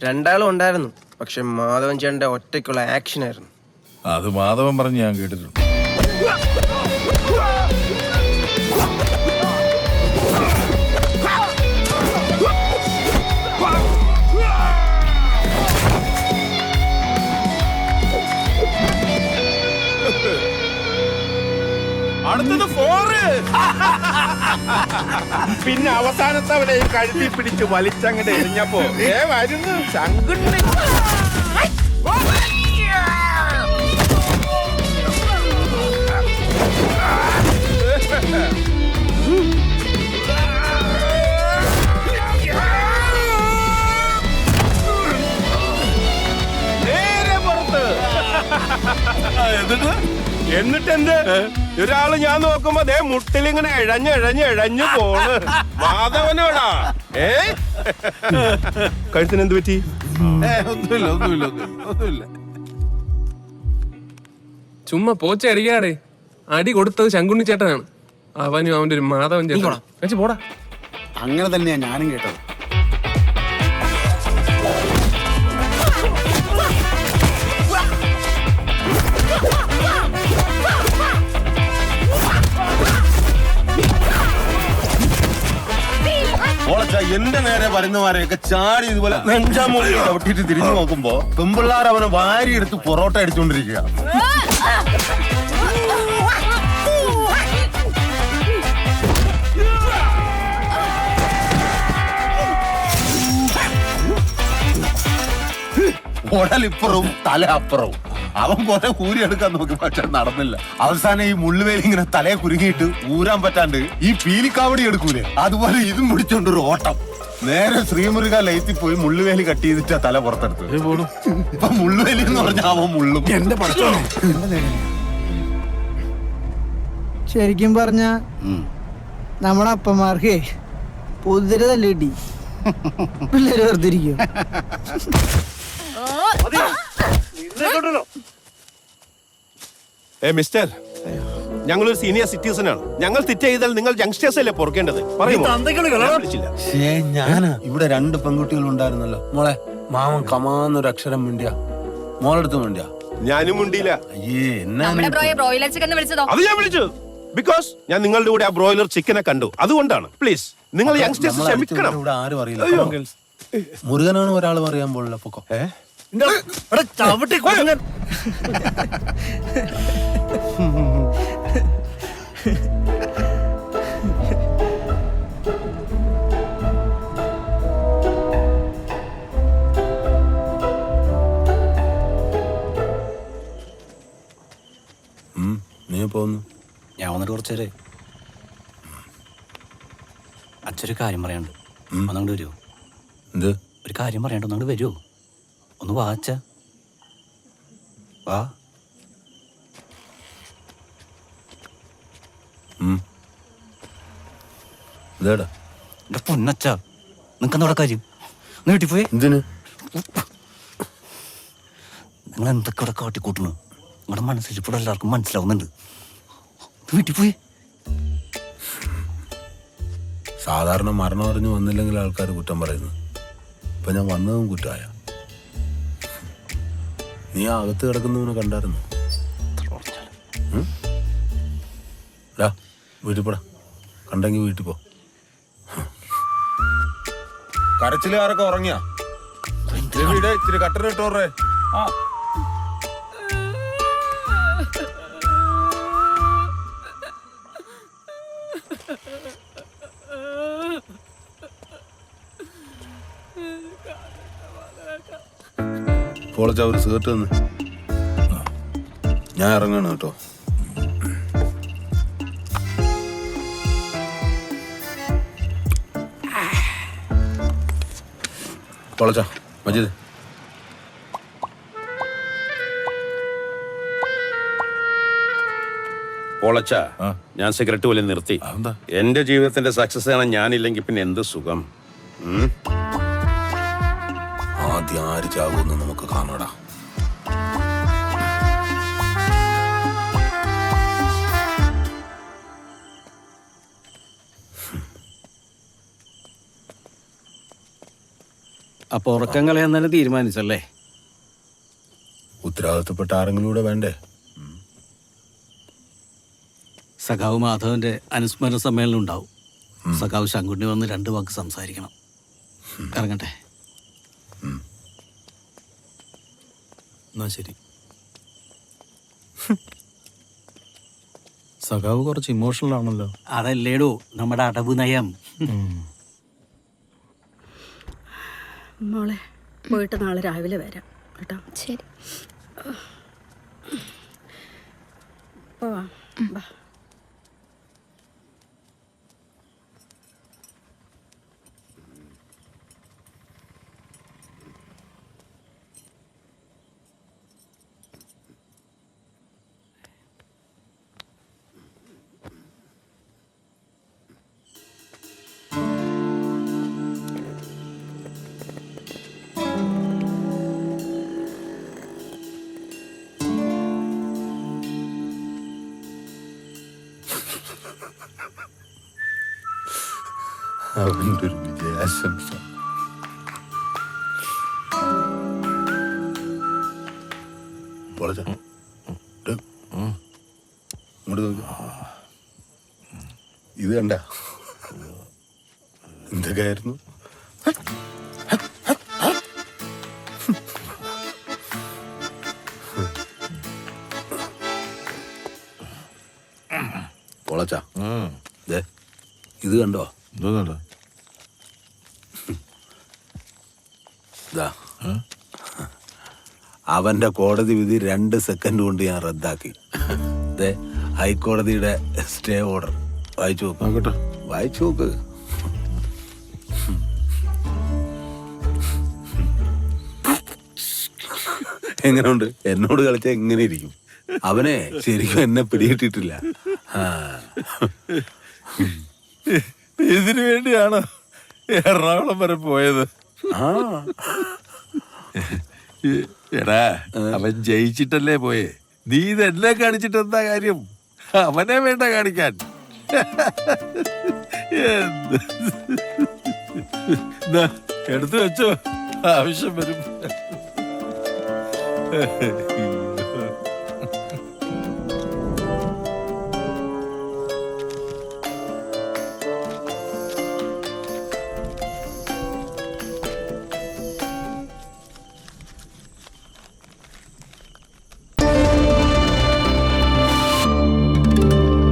രണ്ടാളും ഉണ്ടായിരുന്നു. പക്ഷെ മാധവൻ ചേട്ടന്റെ ഒറ്റയ്ക്കുള്ള ആക്ഷൻ ആയിരുന്നു. അത് മാധവൻ പറഞ്ഞ് ഞാൻ കേട്ടിട്ടുണ്ട്. അടുത്തത് 4. പിന്നെ അവസാനത്തവനെയും കഴുത്തി പിടിച്ച് വലിച്ചങ്ങട് എറിഞ്ഞപ്പോ വരുന്നു ചങ്കുണ്ണി. നേരെ പുറത്ത്. എന്നിട്ടെന്ത് ഒരാള് ഞാൻ നോക്കുമ്പോ ദേ മുട്ടിലിങ്ങനെ എഴഞ്ഞു പോണ്. മാധവനോടാ. കഴുത്തിന് എന്ത് പറ്റി? ഒന്നുമില്ല. ചുമ്മാ പോച്ച അടിക്കാടെ. അടി കൊടുത്തത് ശങ്കുണ്ണി ചേട്ടനാണ്. അവനും അവന്റെ ഒരു മാധവൻ ചേട്ടൻ. പോടാ. അങ്ങനെ തന്നെയാ ഞാനും കേട്ടത്. എന്റെ നേരെ വരുന്നവരെയൊക്കെ ചാടി ഇതുപോലെ നെഞ്ചാമൂലി ചവിട്ടിട്ട് തിരിഞ്ഞു നോക്കുമ്പോ പെമ്പിള്ളാർ അവനെ വാരി എടുത്ത് പൊറോട്ട അടിച്ചുകൊണ്ടിരിക്കുക. ഉടലിപ്പുറവും തല അപ്പുറവും. അവൻ കുറെ ഊരിയെടുക്കാൻ നോക്കി, പക്ഷെ നടന്നില്ല. അവസാനം ഈ മുള്ളുവേലി ഇങ്ങനെ തലയെ കുരുങ്ങിയിട്ട് ഊരാൻ പറ്റാണ്ട് ഈ പീലിക്കാവടി എടുക്കൂലേ, അതുപോലെ ഇതും പിടിച്ചോണ്ടൊരു ഓട്ടം. നേരെ ശ്രീമുരുക ലയത്തിൽ പോയി മുള്ളുവേലി കട്ട് ചെയ്തിട്ടാ തല പുറത്തെടുത്ത്. ഇപ്പൊ മുള്ളുവേലി എന്ന് പറഞ്ഞാൽ അവൻ മുള്ളും. എന്റെ പഠിച്ചോനെ ശരിക്കും പറഞ്ഞ നമ്മുടെ അപ്പന്മാർക്ക് കുതിര തല്ലി കിട്ടി. പിള്ളേര് വെറുതെ ഇരിക്കും. മിസ്റ്റർ, ഞങ്ങളൊരു സീനിയർ സിറ്റിസൺ ആണ്. ഞങ്ങൾ തെറ്റ് ചെയ്താൽ നിങ്ങൾ യങ്സ്റ്റേഴ്സ് അല്ലേ പൊറുക്കേണ്ടത്? ഞാനാ ഇവിടെ 2 പെൺകുട്ടികൾ ഉണ്ടായിരുന്നല്ലോ. മോളെ മാമൻ കമാന്നൊരു അക്ഷരം മിണ്ടിയ മോളെടുത്ത് മിണ്ടിയ ഞാനും മുണ്ടിയില്ല. അയ്യേ, എന്നാ അത് ഞാൻ വിളിച്ചു. ബിക്കോസ് ഞാൻ നിങ്ങളുടെ കൂടെ ആ ബ്രോയിലർ ചിക്കനെ കണ്ടു. അതുകൊണ്ടാണ്. പ്ലീസ് നിങ്ങൾ യങ്സ്റ്റേഴ്സ് ക്ഷമിക്കണം. ഇവിടെ ആരും അറിയില്ല. മുരുകനാണ് ഒരാൾ പറയാൻ പോലുള്ള പൊക്കോ. നീ പോന്നു. ഞാൻ വന്നിട്ട് കുറച്ചേരെ അച്ഛനൊരു കാര്യം പറയാണ്ട്. ഒന്നങ്ങോട്ട് വരുമോ? എന്ത്? ഒരു കാര്യം പറയാണ്ട് ഒന്നങ്ങോട്ട് വരുമോ? ഒന്ന് വാച്ച വാ. എന്റെ പൊന്നച്ച, നിങ്ങക്കെന്തോടെ കാര്യം? വീട്ടിൽ പോയി എന്തിന്? നിങ്ങൾ എന്തൊക്കെ ഇവിടെ കാട്ടിക്കൂട്ടണു? നിങ്ങളുടെ മനസ്സിൽ ഇപ്പോൾ എല്ലാവർക്കും മനസ്സിലാവുന്നുണ്ട്. വീട്ടിൽ പോയി. സാധാരണ മരണം അറിഞ്ഞു വന്നില്ലെങ്കിൽ ആൾക്കാർ കുറ്റം പറയുന്നു. ഇപ്പൊ ഞാൻ വന്നതും കുറ്റമായ. നീ അകത്ത് കിടക്കുന്നവനെ കണ്ടായിരുന്നു? വീട്ടിൽ പോടാ. കണ്ടെങ്കിൽ വീട്ടിൽ പോ. കരച്ചിലുകാരൊക്കെ ഉറങ്ങിയാ? ഇച്ചിരി കട്ടനിട്ടോറേ. പോളച്ച ഒരു സിഗരറ്റ് തന്ന്. ഞാൻ ഇറങ്ങാണ് കേട്ടോ. പോളച്ച മജീദ്, പൊളച്ച, ഞാൻ സിഗരറ്റ് പോലെ നിർത്തി. എന്റെ ജീവിതത്തിന്റെ സക്സസ് ആണ് ഞാനില്ലെങ്കിൽ പിന്നെ എന്ത് സുഖം. ആദ്യം ആര് ചാകുമെന്ന് നമുക്ക് കാണടാ. അപ്പൊ ഉറക്കം കളയാൻ തന്നെ തീരുമാനിച്ചല്ലേ? ഉത്തരവാദിത്തപ്പെട്ട ആരെങ്കിലും കൂടെ വേണ്ടേ? സഖാവ് മാധവന്റെ അനുസ്മരണ സമ്മേളനം ഉണ്ടാവും. സഖാവ് ശങ്കുണ്ണി വന്ന് 2 വാക്ക് സംസാരിക്കണം. ഇറങ്ങട്ടെ. എന്നാ ശരി. സഖാവ് കുറച്ച് ഇമോഷണൽ ആണല്ലോ. അതല്ലേടോ നമ്മുടെ അടവ് നയം. മോളെ പോയിട്ട് നാളെ രാവിലെ വരാം കേട്ടോ. ശരി. പോവാം. ബാ. അവൻ്റെ ഒരു വിജയാശംസ. ഇത് കണ്ട എന്തൊക്കെയായിരുന്നു? പൊളച്ചാ ഇത് കണ്ടോ? അവന്റെ കോടതി വിധി 2 സെക്കൻഡ് കൊണ്ട് ഞാൻ റദ്ദാക്കി. ഹൈക്കോടതിയുടെ സ്റ്റേ ഓർഡർ വായിച്ചു നോക്കട്ടെ. വായിച്ചു നോക്ക്. എങ്ങനെയുണ്ട്? എന്നോട് കളിച്ചാൽ എങ്ങനെ ഇരിക്കും? അവനെ ശരിക്കും എന്നെ പിടികിട്ടിട്ടില്ല. ഇതിനു വേണ്ടിയാണോ എറണാകുളം വരെ പോയത്? എടാ, അവൻ ജയിച്ചിട്ടല്ലേ പോയേ. നീ ഇതെന്നെ കാണിച്ചിട്ട് എന്താ കാര്യം? അവനെ വേണ്ട കാണിക്കാൻ. എന്ത് എടുത്തു വെച്ചോ, ആവശ്യം വരും.